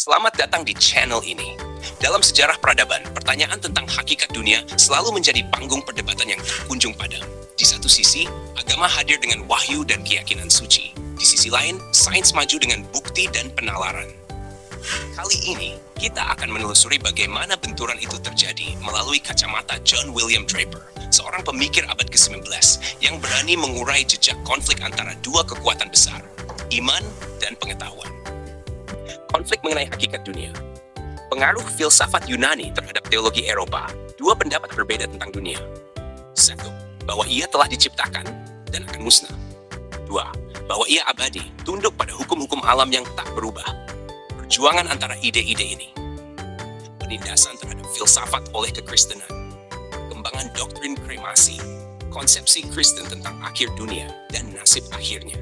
Selamat datang di channel ini. Dalam sejarah peradaban, pertanyaan tentang hakikat dunia selalu menjadi panggung perdebatan yang tak kunjung padam. Di satu sisi, agama hadir dengan wahyu dan keyakinan suci. Di sisi lain, sains maju dengan bukti dan penalaran. Kali ini, kita akan menelusuri bagaimana benturan itu terjadi melalui kacamata John William Draper, seorang pemikir abad ke-19 yang berani mengurai jejak konflik antara dua kekuatan besar, iman dan pengetahuan. Konflik mengenai hakikat dunia. Pengaruh filsafat Yunani terhadap teologi Eropa. Dua pendapat berbeda tentang dunia. Satu, bahwa ia telah diciptakan dan akan musnah. Dua, bahwa ia abadi, tunduk pada hukum-hukum alam yang tak berubah. Perjuangan antara ide-ide ini. Penindasan terhadap filsafat oleh kekristenan. Kembangan doktrin kremasi. Konsepsi Kristen tentang akhir dunia dan nasib akhirnya.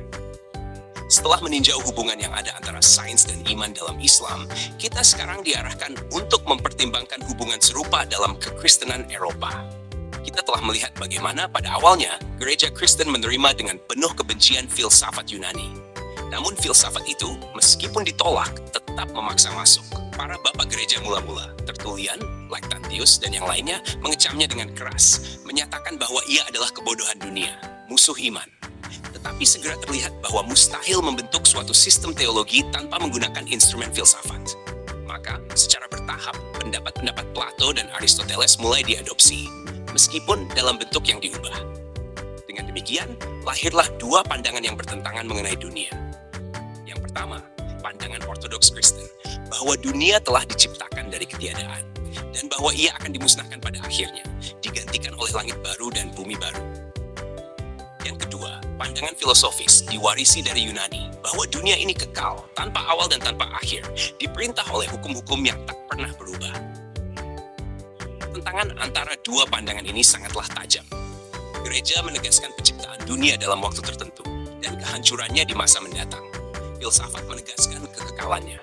Setelah meninjau hubungan yang ada antara sains dan iman dalam Islam, kita sekarang diarahkan untuk mempertimbangkan hubungan serupa dalam kekristenan Eropa. Kita telah melihat bagaimana pada awalnya gereja Kristen menerima dengan penuh kebencian filsafat Yunani. Namun filsafat itu, meskipun ditolak, tetap memaksa masuk. Para bapak gereja mula-mula, Tertullian, Lactantius, dan yang lainnya mengecamnya dengan keras, menyatakan bahwa ia adalah kebodohan dunia, musuh iman. Tetapi segera terlihat bahwa mustahil membentuk suatu sistem teologi tanpa menggunakan instrumen filsafat. Maka, secara bertahap, pendapat-pendapat Plato dan Aristoteles mulai diadopsi, meskipun dalam bentuk yang diubah. Dengan demikian, lahirlah dua pandangan yang bertentangan mengenai dunia. Yang pertama, pandangan ortodoks Kristen, bahwa dunia telah diciptakan dari ketiadaan, dan bahwa ia akan dimusnahkan pada akhirnya, digantikan oleh langit baru dan bumi baru. Yang kedua, pandangan filosofis diwarisi dari Yunani bahwa dunia ini kekal, tanpa awal dan tanpa akhir, diperintah oleh hukum-hukum yang tak pernah berubah. Tentangan antara dua pandangan ini sangatlah tajam. Gereja menegaskan penciptaan dunia dalam waktu tertentu dan kehancurannya di masa mendatang. Filsafat menegaskan kekekalannya.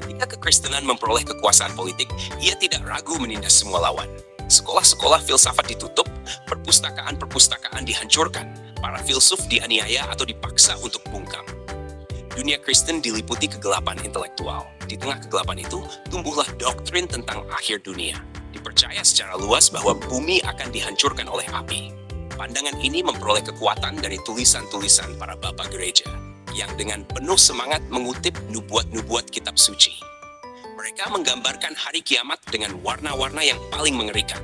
Ketika kekristenan memperoleh kekuasaan politik, ia tidak ragu menindas semua lawan. Sekolah-sekolah filsafat ditutup, perpustakaan-perpustakaan dihancurkan, para filsuf dianiaya atau dipaksa untuk bungkam. Dunia Kristen diliputi kegelapan intelektual. Di tengah kegelapan itu, tumbuhlah doktrin tentang akhir dunia. Dipercaya secara luas bahwa bumi akan dihancurkan oleh api. Pandangan ini memperoleh kekuatan dari tulisan-tulisan para bapak gereja, yang dengan penuh semangat mengutip nubuat-nubuat kitab suci. Mereka menggambarkan hari kiamat dengan warna-warna yang paling mengerikan.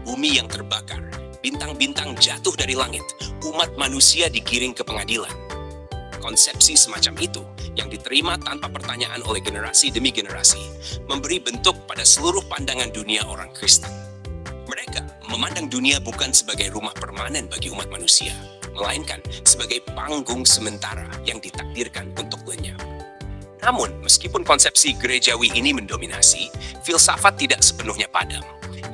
Bumi yang terbakar, bintang-bintang jatuh dari langit, umat manusia digiring ke pengadilan. Konsepsi semacam itu yang diterima tanpa pertanyaan oleh generasi demi generasi, memberi bentuk pada seluruh pandangan dunia orang Kristen. Mereka memandang dunia bukan sebagai rumah permanen bagi umat manusia, melainkan sebagai panggung sementara yang ditakdirkan untuk lenyap. Namun, meskipun konsepsi gerejawi ini mendominasi, filsafat tidak sepenuhnya padam.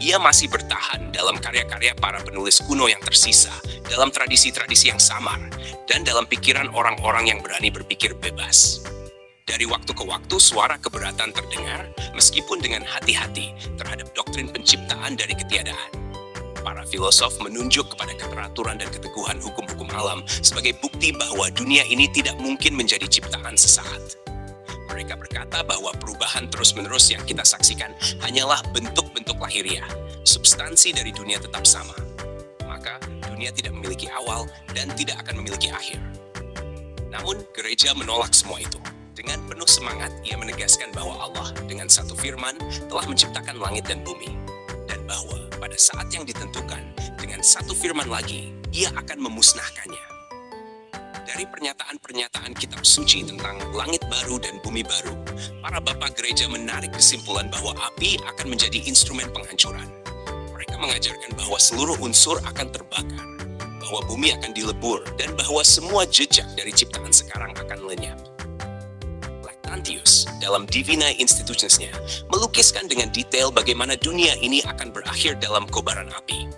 Ia masih bertahan dalam karya-karya para penulis kuno yang tersisa, dalam tradisi-tradisi yang samar, dan dalam pikiran orang-orang yang berani berpikir bebas. Dari waktu ke waktu, suara keberatan terdengar, meskipun dengan hati-hati terhadap doktrin penciptaan dari ketiadaan. Para filosof menunjuk kepada keteraturan dan keteguhan hukum-hukum alam sebagai bukti bahwa dunia ini tidak mungkin menjadi ciptaan sesaat. Mereka berkata bahwa perubahan terus-menerus yang kita saksikan hanyalah bentuk-bentuk lahiriah. Substansi dari dunia tetap sama. Maka dunia tidak memiliki awal dan tidak akan memiliki akhir. Namun gereja menolak semua itu. Dengan penuh semangat, ia menegaskan bahwa Allah dengan satu firman telah menciptakan langit dan bumi. Dan bahwa pada saat yang ditentukan, dengan satu firman lagi, ia akan memusnahkannya. Dari pernyataan-pernyataan kitab suci tentang langit baru dan bumi baru, para bapak gereja menarik kesimpulan bahwa api akan menjadi instrumen penghancuran. Mereka mengajarkan bahwa seluruh unsur akan terbakar, bahwa bumi akan dilebur, dan bahwa semua jejak dari ciptaan sekarang akan lenyap. Lactantius, dalam Divinae Institutions-nya, melukiskan dengan detail bagaimana dunia ini akan berakhir dalam kobaran api.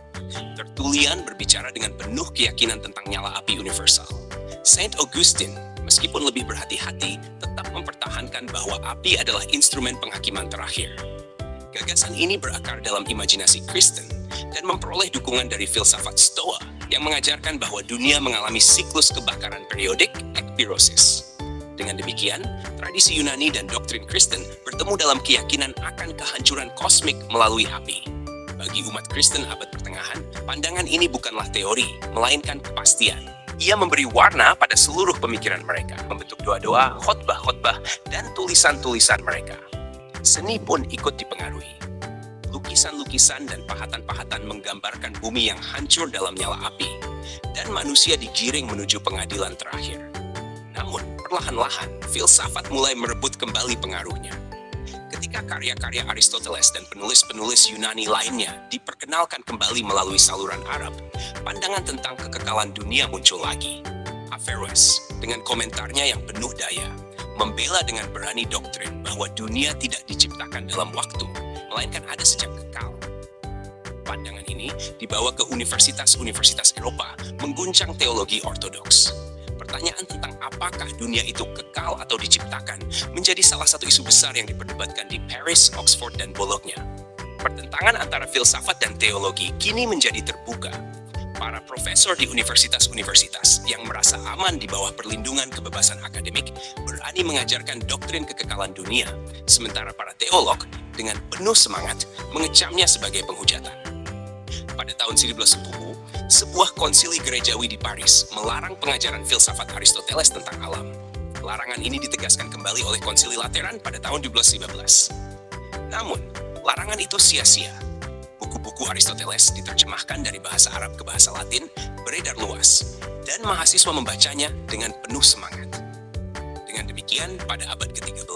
Tertullian berbicara dengan penuh keyakinan tentang nyala api universal. Saint Augustine, meskipun lebih berhati-hati, tetap mempertahankan bahwa api adalah instrumen penghakiman terakhir. Gagasan ini berakar dalam imajinasi Kristen dan memperoleh dukungan dari filsafat Stoa yang mengajarkan bahwa dunia mengalami siklus kebakaran periodik, ekpirosis. Dengan demikian, tradisi Yunani dan doktrin Kristen bertemu dalam keyakinan akan kehancuran kosmik melalui api. Bagi umat Kristen abad pertengahan, pandangan ini bukanlah teori, melainkan kepastian. Ia memberi warna pada seluruh pemikiran mereka, membentuk doa-doa, khotbah-khotbah, dan tulisan-tulisan mereka. Seni pun ikut dipengaruhi. Lukisan-lukisan dan pahatan-pahatan menggambarkan bumi yang hancur dalam nyala api, dan manusia digiring menuju pengadilan terakhir. Namun, perlahan-lahan, filsafat mulai merebut kembali pengaruhnya. Ketika karya-karya Aristoteles dan penulis-penulis Yunani lainnya diperkenalkan kembali melalui saluran Arab, pandangan tentang kekekalan dunia muncul lagi. Averroes, dengan komentarnya yang penuh daya, membela dengan berani doktrin bahwa dunia tidak diciptakan dalam waktu, melainkan ada sejak kekal. Pandangan ini dibawa ke universitas-universitas Eropa, mengguncang teologi ortodoks. Pertanyaan tentang apakah dunia itu kekal atau diciptakan menjadi salah satu isu besar yang diperdebatkan di Paris, Oxford, dan Bologna. Pertentangan antara filsafat dan teologi kini menjadi terbuka. Para profesor di universitas-universitas yang merasa aman di bawah perlindungan kebebasan akademik berani mengajarkan doktrin kekekalan dunia, sementara para teolog dengan penuh semangat mengecamnya sebagai penghujatan. Pada tahun 1910, sebuah konsili gerejawi di Paris melarang pengajaran filsafat Aristoteles tentang alam. Larangan ini ditegaskan kembali oleh konsili Lateran pada tahun 1215. Namun, larangan itu sia-sia. Buku-buku Aristoteles diterjemahkan dari bahasa Arab ke bahasa Latin, beredar luas, dan mahasiswa membacanya dengan penuh semangat. Dengan demikian, pada abad ke-13,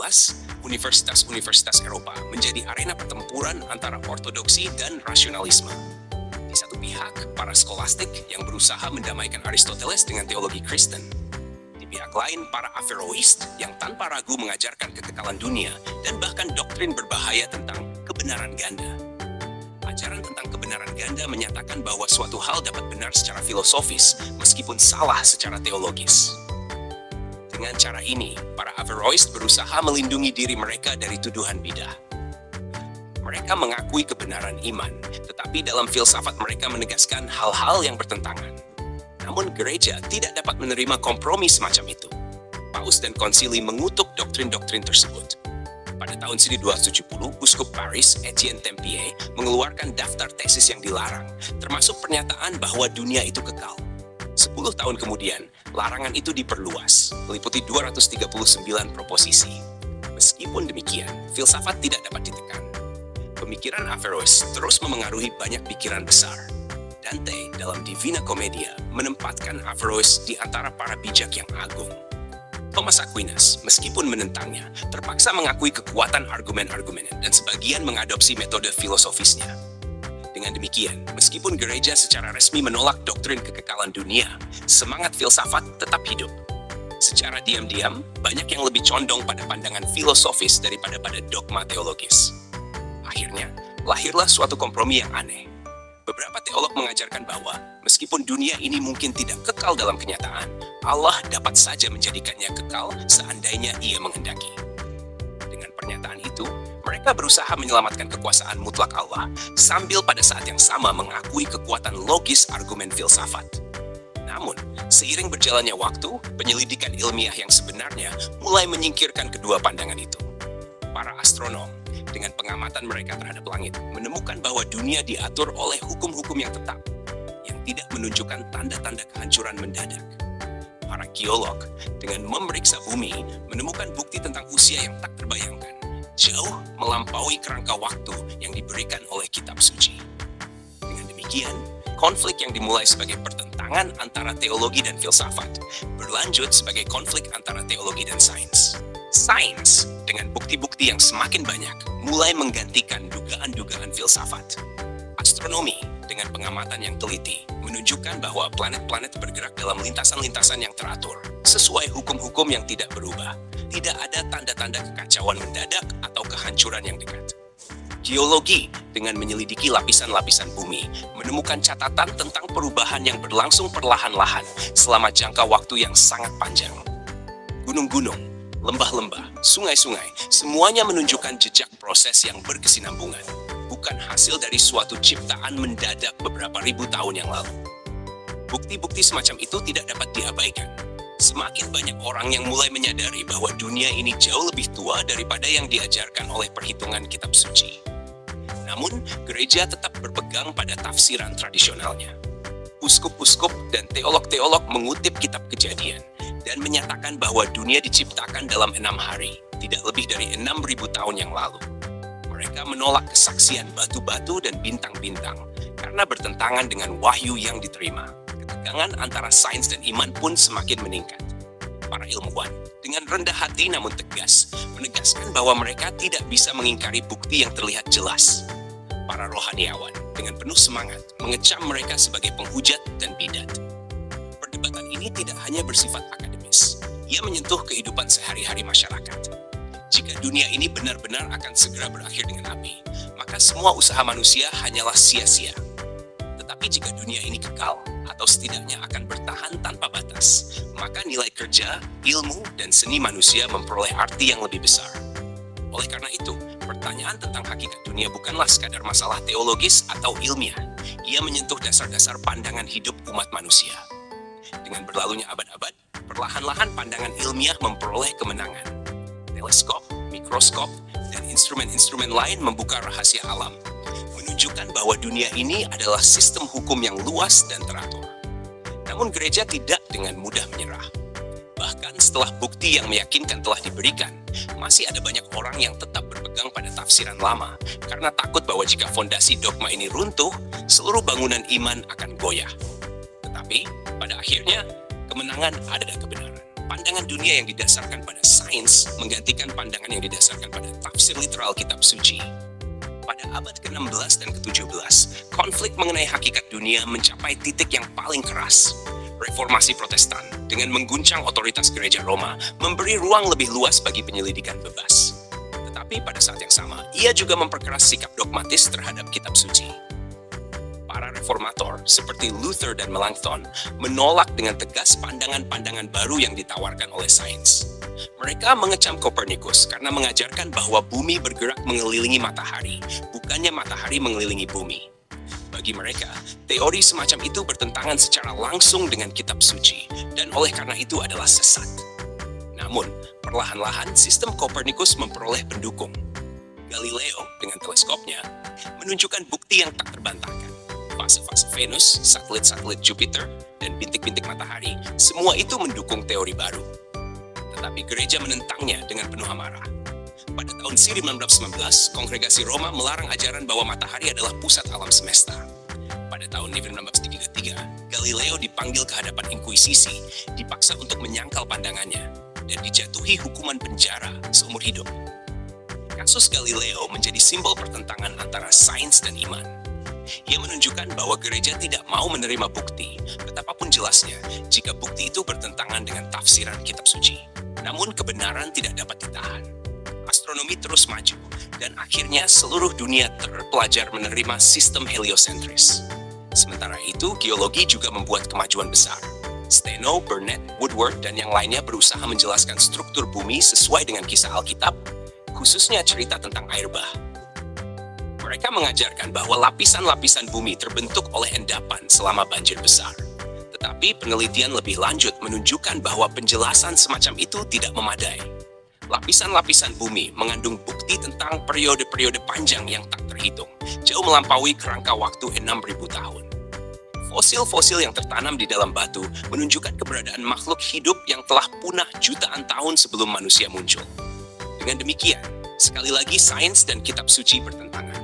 universitas-universitas Eropa menjadi arena pertempuran antara ortodoksi dan rasionalisme. Di satu pihak, para skolastik yang berusaha mendamaikan Aristoteles dengan teologi Kristen. Di pihak lain, para Averroist yang tanpa ragu mengajarkan kekekalan dunia dan bahkan doktrin berbahaya tentang kebenaran ganda. Ajaran tentang kebenaran ganda menyatakan bahwa suatu hal dapat benar secara filosofis meskipun salah secara teologis. Dengan cara ini, para Averroist berusaha melindungi diri mereka dari tuduhan bidah. Mereka mengakui kebenaran iman, tetapi dalam filsafat mereka menegaskan hal-hal yang bertentangan. Namun gereja tidak dapat menerima kompromi semacam itu. Paus dan konsili mengutuk doktrin-doktrin tersebut. Pada tahun 1270, Uskup Paris, Etienne Tempier, mengeluarkan daftar tesis yang dilarang, termasuk pernyataan bahwa dunia itu kekal. 10 tahun kemudian, larangan itu diperluas, meliputi 239 proposisi. Meskipun demikian, filsafat tidak dapat ditekan. Pemikiran Averroes terus memengaruhi banyak pikiran besar. Dante dalam Divina Commedia menempatkan Averroes di antara para bijak yang agung. Thomas Aquinas, meskipun menentangnya, terpaksa mengakui kekuatan argumen-argumennya dan sebagian mengadopsi metode filosofisnya. Dengan demikian, meskipun gereja secara resmi menolak doktrin kekekalan dunia, semangat filsafat tetap hidup. Secara diam-diam, banyak yang lebih condong pada pandangan filosofis daripada pada dogma teologis. Akhirnya, lahirlah suatu kompromi yang aneh. Beberapa teolog mengajarkan bahwa, meskipun dunia ini mungkin tidak kekal dalam kenyataan, Allah dapat saja menjadikannya kekal seandainya Ia menghendaki. Dengan pernyataan itu, mereka berusaha menyelamatkan kekuasaan mutlak Allah, sambil pada saat yang sama mengakui kekuatan logis argumen filsafat. Namun, seiring berjalannya waktu, penyelidikan ilmiah yang sebenarnya mulai menyingkirkan kedua pandangan itu. Para astronom, dengan pengamatan mereka terhadap langit, menemukan bahwa dunia diatur oleh hukum-hukum yang tetap, yang tidak menunjukkan tanda-tanda kehancuran mendadak. Para geolog, dengan memeriksa bumi, menemukan bukti tentang usia yang tak terbayangkan, jauh melampaui kerangka waktu yang diberikan oleh kitab suci. Dengan demikian, konflik yang dimulai sebagai pertentangan antara teologi dan filsafat, berlanjut sebagai konflik antara teologi dan sains. Sains, dengan bukti-bukti yang semakin banyak, mulai menggantikan dugaan-dugaan filsafat. Astronomi, dengan pengamatan yang teliti, menunjukkan bahwa planet-planet bergerak dalam lintasan-lintasan yang teratur, sesuai hukum-hukum yang tidak berubah. Tidak ada tanda-tanda kekacauan mendadak atau kehancuran yang dekat. Geologi, dengan menyelidiki lapisan-lapisan bumi, menemukan catatan tentang perubahan yang berlangsung perlahan-lahan selama jangka waktu yang sangat panjang. Gunung-gunung, lembah-lembah, sungai-sungai, semuanya menunjukkan jejak proses yang berkesinambungan, bukan hasil dari suatu ciptaan mendadak beberapa ribu tahun yang lalu. Bukti-bukti semacam itu tidak dapat diabaikan. Semakin banyak orang yang mulai menyadari bahwa dunia ini jauh lebih tua daripada yang diajarkan oleh perhitungan kitab suci. Namun, gereja tetap berpegang pada tafsiran tradisionalnya. Uskup-uskup dan teolog-teolog mengutip kitab Kejadian dan menyatakan bahwa dunia diciptakan dalam 6 hari, tidak lebih dari 6.000 tahun yang lalu. Mereka menolak kesaksian batu-batu dan bintang-bintang karena bertentangan dengan wahyu yang diterima. Ketegangan antara sains dan iman pun semakin meningkat. Para ilmuwan, dengan rendah hati namun tegas, menegaskan bahwa mereka tidak bisa mengingkari bukti yang terlihat jelas. Para rohaniawan, dengan penuh semangat, mengecam mereka sebagai penghujat dan bidat. Perdebatan ini tidak hanya bersifat akademis, ia menyentuh kehidupan sehari-hari masyarakat. Jika dunia ini benar-benar akan segera berakhir dengan api, maka semua usaha manusia hanyalah sia-sia. Tetapi jika dunia ini kekal, atau setidaknya akan bertahan tanpa batas, maka nilai kerja, ilmu, dan seni manusia memperoleh arti yang lebih besar. Oleh karena itu, pertanyaan tentang hakikat dunia bukanlah sekadar masalah teologis atau ilmiah. Ia menyentuh dasar-dasar pandangan hidup umat manusia. Dengan berlalunya abad-abad, perlahan-lahan pandangan ilmiah memperoleh kemenangan. Teleskop, mikroskop, dan instrumen-instrumen lain membuka rahasia alam, menunjukkan bahwa dunia ini adalah sistem hukum yang luas dan teratur. Namun gereja tidak dengan mudah menyerah. Bahkan setelah bukti yang meyakinkan telah diberikan, masih ada banyak orang yang tetap berpegang pada tafsiran lama karena takut bahwa jika fondasi dogma ini runtuh, seluruh bangunan iman akan goyah. Tetapi, pada akhirnya, kemenangan adalah kebenaran. Pandangan dunia yang didasarkan pada sains menggantikan pandangan yang didasarkan pada tafsir literal kitab suci. Pada abad ke-16 dan ke-17, konflik mengenai hakikat dunia mencapai titik yang paling keras. Reformasi Protestan dengan mengguncang otoritas gereja Roma memberi ruang lebih luas bagi penyelidikan bebas. Tetapi pada saat yang sama, ia juga memperkeras sikap dogmatis terhadap kitab suci. Para reformator seperti Luther dan Melanchthon menolak dengan tegas pandangan-pandangan baru yang ditawarkan oleh sains. Mereka mengecam Kopernikus karena mengajarkan bahwa bumi bergerak mengelilingi matahari, bukannya matahari mengelilingi bumi. Bagi mereka, teori semacam itu bertentangan secara langsung dengan kitab suci, dan oleh karena itu adalah sesat. Namun, perlahan-lahan sistem Kopernikus memperoleh pendukung. Galileo dengan teleskopnya menunjukkan bukti yang tak terbantahkan. Fase-fase Venus, satelit-satelit Jupiter, dan bintik-bintik matahari, semua itu mendukung teori baru. Tetapi gereja menentangnya dengan penuh amarah. Pada tahun 1919, Kongregasi Roma melarang ajaran bahwa matahari adalah pusat alam semesta. Pada tahun 1933, Galileo dipanggil ke hadapan Inkuisisi, dipaksa untuk menyangkal pandangannya, dan dijatuhi hukuman penjara seumur hidup. Kasus Galileo menjadi simbol pertentangan antara sains dan iman. Ia menunjukkan bahwa gereja tidak mau menerima bukti, betapapun jelasnya, jika bukti itu bertentangan dengan tafsiran kitab suci. Namun kebenaran tidak dapat ditahan. Astronomi terus maju, dan akhirnya seluruh dunia terpelajar menerima sistem heliosentris. Sementara itu, geologi juga membuat kemajuan besar. Steno, Burnett, Woodward, dan yang lainnya berusaha menjelaskan struktur bumi sesuai dengan kisah Alkitab, khususnya cerita tentang air bah. Mereka mengajarkan bahwa lapisan-lapisan bumi terbentuk oleh endapan selama banjir besar. Tetapi penelitian lebih lanjut menunjukkan bahwa penjelasan semacam itu tidak memadai. Lapisan-lapisan bumi mengandung bukti tentang periode-periode panjang yang tak terhitung, jauh melampaui kerangka waktu 6.000 tahun. Fosil-fosil yang tertanam di dalam batu menunjukkan keberadaan makhluk hidup yang telah punah jutaan tahun sebelum manusia muncul. Dengan demikian, sekali lagi sains dan kitab suci bertentangan.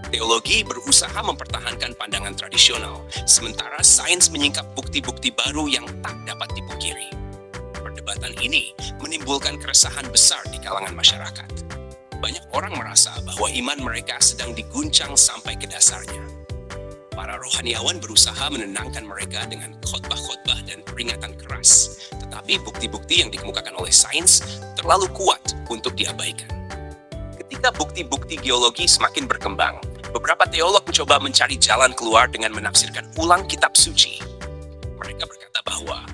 Teologi berusaha mempertahankan pandangan tradisional, sementara sains menyingkap bukti-bukti baru yang tak dapat dipungkiri. Perdebatan ini menimbulkan keresahan besar di kalangan masyarakat. Banyak orang merasa bahwa iman mereka sedang diguncang sampai ke dasarnya. Para rohaniawan berusaha menenangkan mereka dengan khotbah-khotbah dan peringatan keras, tetapi bukti-bukti yang dikemukakan oleh sains terlalu kuat untuk diabaikan. Ketika bukti-bukti geologi semakin berkembang, beberapa teolog mencoba mencari jalan keluar dengan menafsirkan ulang kitab suci. Mereka berkata bahwa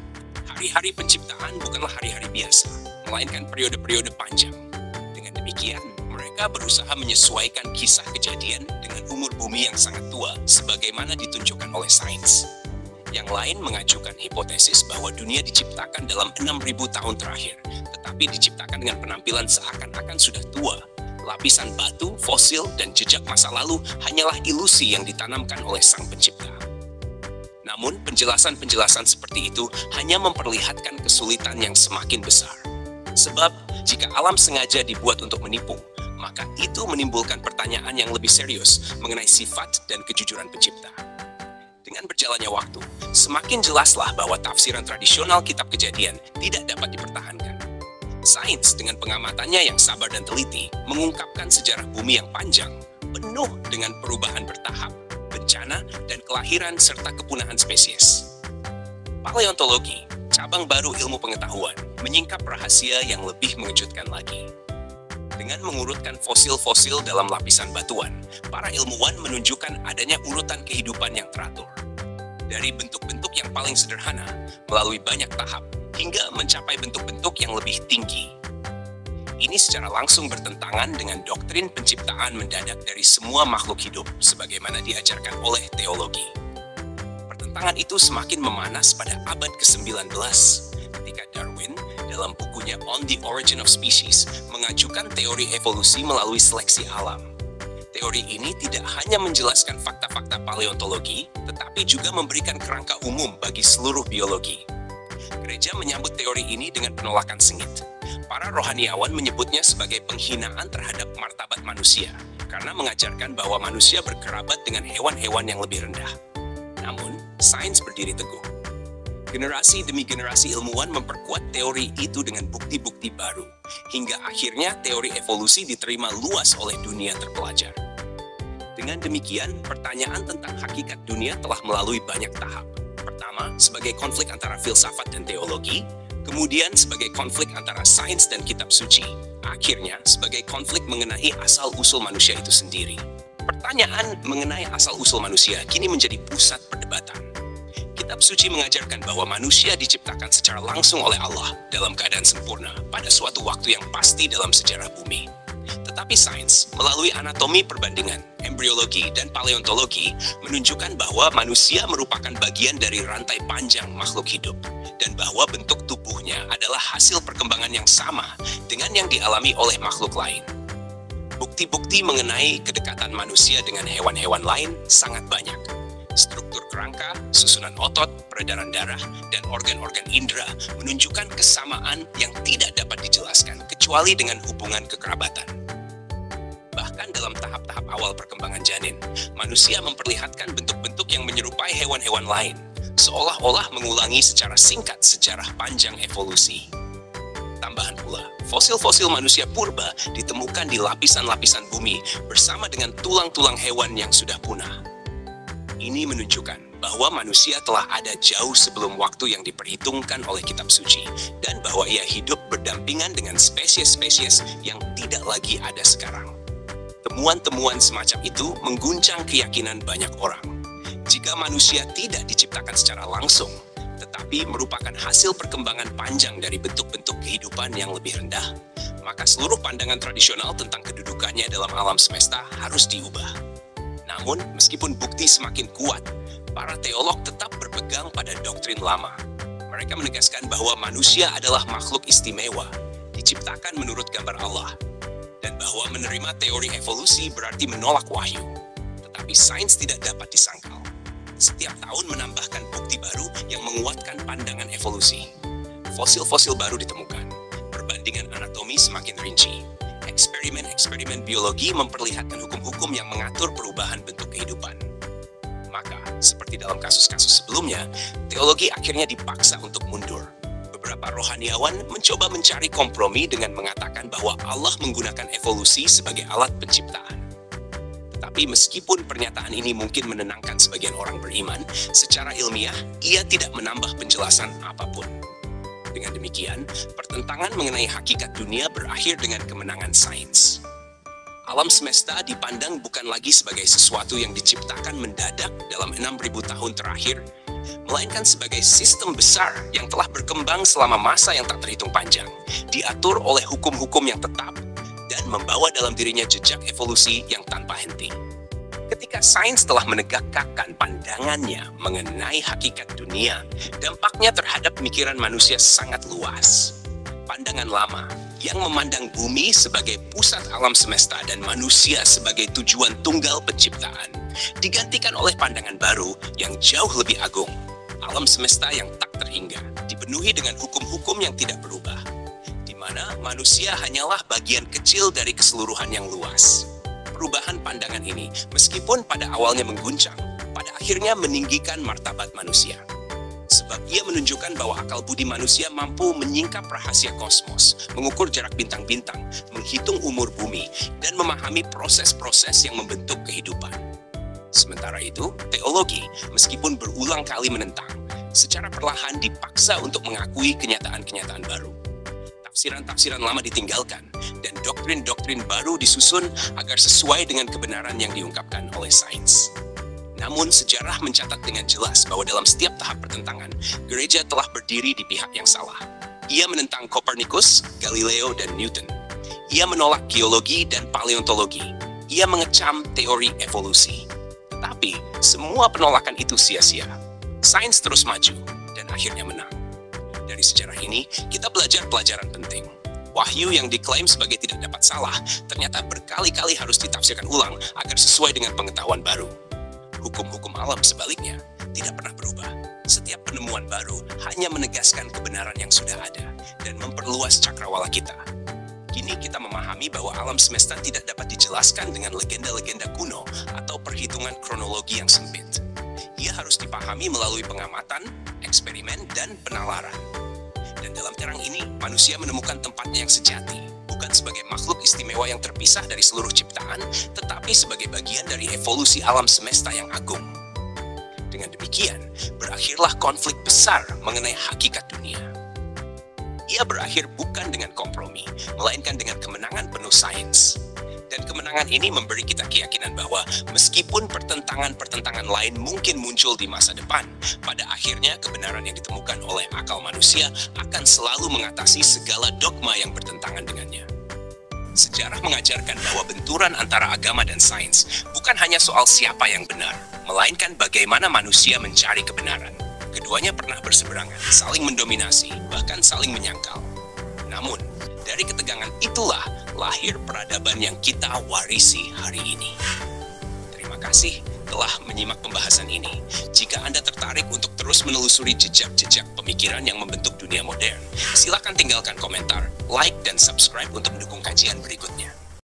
hari-hari penciptaan bukanlah hari-hari biasa, melainkan periode-periode panjang. Dengan demikian, mereka berusaha menyesuaikan kisah kejadian dengan umur bumi yang sangat tua, sebagaimana ditunjukkan oleh sains. Yang lain mengajukan hipotesis bahwa dunia diciptakan dalam 6.000 tahun terakhir, tetapi diciptakan dengan penampilan seakan-akan sudah tua. Lapisan batu, fosil, dan jejak masa lalu hanyalah ilusi yang ditanamkan oleh Sang Pencipta. Namun, penjelasan-penjelasan seperti itu hanya memperlihatkan kesulitan yang semakin besar. Sebab, jika alam sengaja dibuat untuk menipu, maka itu menimbulkan pertanyaan yang lebih serius mengenai sifat dan kejujuran Pencipta. Dengan berjalannya waktu, semakin jelaslah bahwa tafsiran tradisional Kitab Kejadian tidak dapat dipertahankan. Sains dengan pengamatannya yang sabar dan teliti mengungkapkan sejarah bumi yang panjang, penuh dengan perubahan bertahap, bencana, dan kelahiran serta kepunahan spesies. Paleontologi, cabang baru ilmu pengetahuan, menyingkap rahasia yang lebih mengejutkan lagi. Dengan mengurutkan fosil-fosil dalam lapisan batuan, para ilmuwan menunjukkan adanya urutan kehidupan yang teratur. Dari bentuk-bentuk yang paling sederhana, melalui banyak tahap, hingga mencapai bentuk-bentuk yang lebih tinggi. Ini secara langsung bertentangan dengan doktrin penciptaan mendadak dari semua makhluk hidup, sebagaimana diajarkan oleh teologi. Pertentangan itu semakin memanas pada abad ke-19, ketika Darwin, dalam bukunya On the Origin of Species, mengajukan teori evolusi melalui seleksi alam. Teori ini tidak hanya menjelaskan fakta-fakta paleontologi, tetapi juga memberikan kerangka umum bagi seluruh biologi. Gereja menyambut teori ini dengan penolakan sengit. Para rohaniawan menyebutnya sebagai penghinaan terhadap martabat manusia, karena mengajarkan bahwa manusia berkerabat dengan hewan-hewan yang lebih rendah. Namun, sains berdiri teguh. Generasi demi generasi ilmuwan memperkuat teori itu dengan bukti-bukti baru, hingga akhirnya teori evolusi diterima luas oleh dunia terpelajar. Dengan demikian, pertanyaan tentang hakikat dunia telah melalui banyak tahap. Pertama, sebagai konflik antara filsafat dan teologi, kemudian sebagai konflik antara sains dan kitab suci, akhirnya sebagai konflik mengenai asal-usul manusia itu sendiri. Pertanyaan mengenai asal-usul manusia kini menjadi pusat perdebatan. Kitab suci mengajarkan bahwa manusia diciptakan secara langsung oleh Allah dalam keadaan sempurna pada suatu waktu yang pasti dalam sejarah bumi. Tetapi sains, melalui anatomi perbandingan, embriologi, dan paleontologi, menunjukkan bahwa manusia merupakan bagian dari rantai panjang makhluk hidup, dan bahwa bentuk tubuhnya adalah hasil perkembangan yang sama dengan yang dialami oleh makhluk lain. Bukti-bukti mengenai kedekatan manusia dengan hewan-hewan lain sangat banyak. Struktur kerangka, susunan otot, peredaran darah, dan organ-organ indera menunjukkan kesamaan yang tidak dapat dijelaskan kecuali dengan hubungan kekerabatan. Bahkan dalam tahap-tahap awal perkembangan janin, manusia memperlihatkan bentuk-bentuk yang menyerupai hewan-hewan lain, seolah-olah mengulangi secara singkat sejarah panjang evolusi. Tambahan pula, fosil-fosil manusia purba ditemukan di lapisan-lapisan bumi bersama dengan tulang-tulang hewan yang sudah punah. Ini menunjukkan bahwa manusia telah ada jauh sebelum waktu yang diperhitungkan oleh kitab suci, dan bahwa ia hidup berdampingan dengan spesies-spesies yang tidak lagi ada sekarang. Temuan-temuan semacam itu mengguncang keyakinan banyak orang. Jika manusia tidak diciptakan secara langsung, tetapi merupakan hasil perkembangan panjang dari bentuk-bentuk kehidupan yang lebih rendah, maka seluruh pandangan tradisional tentang kedudukannya dalam alam semesta harus diubah. Namun, meskipun bukti semakin kuat, para teolog tetap berpegang pada doktrin lama. Mereka menegaskan bahwa manusia adalah makhluk istimewa, diciptakan menurut gambar Allah, dan bahwa menerima teori evolusi berarti menolak wahyu. Tetapi sains tidak dapat disangkal. Setiap tahun menambahkan bukti baru yang menguatkan pandangan evolusi. Fosil-fosil baru ditemukan, perbandingan anatomi semakin rinci. Eksperimen-eksperimen biologi memperlihatkan hukum-hukum yang mengatur perubahan bentuk kehidupan. Maka, seperti dalam kasus-kasus sebelumnya, teologi akhirnya dipaksa untuk mundur. Beberapa rohaniawan mencoba mencari kompromi dengan mengatakan bahwa Allah menggunakan evolusi sebagai alat penciptaan. Tetapi meskipun pernyataan ini mungkin menenangkan sebagian orang beriman, secara ilmiah ia tidak menambah penjelasan apapun. Dengan demikian, pertentangan mengenai hakikat dunia berakhir dengan kemenangan sains. Alam semesta dipandang bukan lagi sebagai sesuatu yang diciptakan mendadak dalam 6.000 tahun terakhir, melainkan sebagai sistem besar yang telah berkembang selama masa yang tak terhitung panjang, diatur oleh hukum-hukum yang tetap, dan membawa dalam dirinya jejak evolusi yang tanpa henti. Ketika Ketika sains telah menegakkan pandangannya mengenai hakikat dunia, dampaknya terhadap pemikiran manusia sangat luas. Pandangan lama yang memandang bumi sebagai pusat alam semesta dan manusia sebagai tujuan tunggal penciptaan digantikan oleh pandangan baru yang jauh lebih agung. Alam semesta yang tak terhingga, dipenuhi dengan hukum-hukum yang tidak berubah, di mana manusia hanyalah bagian kecil dari keseluruhan yang luas. Perubahan pandangan ini, meskipun pada awalnya mengguncang, pada akhirnya meninggikan martabat manusia. Sebab ia menunjukkan bahwa akal budi manusia mampu menyingkap rahasia kosmos, mengukur jarak bintang-bintang, menghitung umur bumi, dan memahami proses-proses yang membentuk kehidupan. Sementara itu, teologi, meskipun berulang kali menentang, secara perlahan dipaksa untuk mengakui kenyataan-kenyataan baru. Tafsiran-tafsiran lama ditinggalkan, dan doktrin-doktrin baru disusun agar sesuai dengan kebenaran yang diungkapkan oleh sains. Namun sejarah mencatat dengan jelas bahwa dalam setiap tahap pertentangan, gereja telah berdiri di pihak yang salah. Ia menentang Copernicus, Galileo, dan Newton. Ia menolak geologi dan paleontologi. Ia mengecam teori evolusi. Tetapi semua penolakan itu sia-sia. Sains terus maju dan akhirnya menang. Dari sejarah ini, kita belajar pelajaran penting. Wahyu yang diklaim sebagai tidak dapat salah, ternyata berkali-kali harus ditafsirkan ulang agar sesuai dengan pengetahuan baru. Hukum-hukum alam sebaliknya tidak pernah berubah. Setiap penemuan baru hanya menegaskan kebenaran yang sudah ada dan memperluas cakrawala kita. Kini kita memahami bahwa alam semesta tidak dapat dijelaskan dengan legenda-legenda kuno atau perhitungan kronologi yang sempit. Ia harus dipahami melalui pengamatan, eksperimen, dan penalaran. Dan dalam terang ini, manusia menemukan tempatnya yang sejati, bukan sebagai makhluk istimewa yang terpisah dari seluruh ciptaan, tetapi sebagai bagian dari evolusi alam semesta yang agung. Dengan demikian, berakhirlah konflik besar mengenai hakikat dunia. Ia berakhir bukan dengan kompromi, melainkan dengan kemenangan penuh sains. Dan kemenangan ini memberi kita keyakinan bahwa meskipun pertentangan-pertentangan lain mungkin muncul di masa depan, pada akhirnya kebenaran yang ditemukan oleh akal manusia akan selalu mengatasi segala dogma yang bertentangan dengannya. Sejarah mengajarkan bahwa benturan antara agama dan sains bukan hanya soal siapa yang benar, melainkan bagaimana manusia mencari kebenaran. Keduanya pernah berseberangan, saling mendominasi, bahkan saling menyangkal. Namun, dari ketegangan itulah lahir peradaban yang kita warisi hari ini. Terima kasih telah menyimak pembahasan ini. Jika Anda tertarik untuk terus menelusuri jejak-jejak pemikiran yang membentuk dunia modern, silakan tinggalkan komentar, like, dan subscribe untuk mendukung kajian berikutnya.